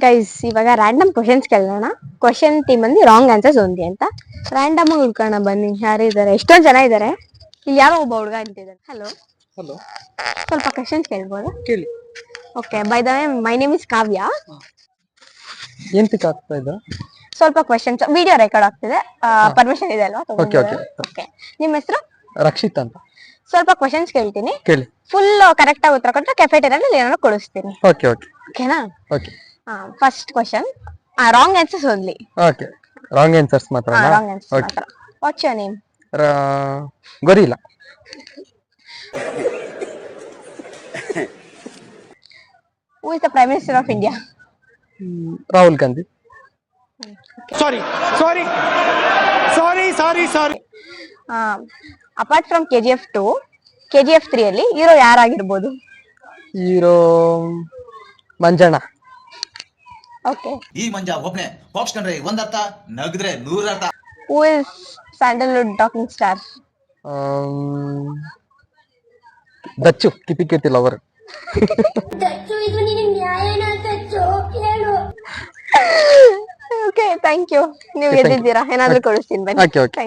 Guys ಇವಾಗ random questions ಕೇಳೋಣ. Question team ಅಲ್ಲಿ ರಾಂಗ್ ಆನ್ಸರ್ಸ್ ಒಂದಿ ಅಂತ ರ್ಯಾಂಡಮ್ ಆಗಿ ಹುಡ್ಕೋಣ ಬನ್ನಿ. ಯಾರಿದ್ದಾರೆ? ಎಷ್ಟೊಂದ್ ಜನ ಇದ್ದಾರೆ. ಇಲ್ಲಿ ಯಾರೋ ಒಬ್ಬ ಹುಡುಗ ಅಂತಿದ್ದಾನೆ. ಹಲೋ ಹಲೋ, ಸ್ವಲ್ಪ ಕ್ವಶನ್ಸ್ ಕೇಳ್ಬೋದಾ? ಕೇಳಿ. Okay, by the way my name is Kavya. ಎಂತಕ್ಕೆ ಆಗ್ತಾ ಇದೆ? ಸ್ವಲ್ಪ ಕ್ವಶನ್ಸ್ ವಿಡಿಯೋ ರೆಕಾರ್ಡ್ ಆಗ್ತಿದೆ, ಪರ್ಮಿಷನ್ ಇದೆ ಅಲ್ವಾ? Okay okay. ಓಕೆ, ನಿಮ್ಮ ಹೆಸರು? ರಕ್ಷಿತ್ ಅಂತ. ಸ್ವಲ್ಪ ಕ್ವಶನ್ಸ್ ಕೇಳ್ತೀನಿ, ಕೇಳಿ. ಫುಲ್ ಕರೆಕ್ಟ್ ಆಗಿ ಉತ್ತರ ಕೊಟ್ಟರೆ ಕೆಫೆಟೇರಿಯಲ್ಲಿ ಏನಾದ್ರು ಕೊಡಿಸ್ತೀನಿ. ಓಕೆ ಓಕೆ ಓಕೆನಾ? Okay first question, wrong answers only. Okay. Wrong answers ಮಾತ್ರ. ರಾಂಗ್ ಆನ್ಸರ್ಸ್ ಮಾತ್ರ. What's your name? Gorilla. Who is the prime minister of India? Rahul Gandhi. Sorry sorry sorry sorry sorry. Apart from KGF 2, KGF 3 ಅಲ್ಲಿ hero ಯಾರಾಗಿರ್ಬೋದು? Hero Manjanna. Okay. ಈ ಮಂಜ ಒಬ್ನೇ box ಕಂಡ್ರೆ ಒಂದರ್ಥ, ನಗದ್ರೆ 100 ಅರ್ಥ. Who is Sandalwood talking star? Dachchu, Kipi Keerthi lover. Okay, thank you. ನೀವು ಗೆದ್ದಿದ್ದೀರಾ. ಏನಾದ್ರೂ ಕೊಡಿಸ್ತೀನಿ ಬನ್ನಿ. Okay okay.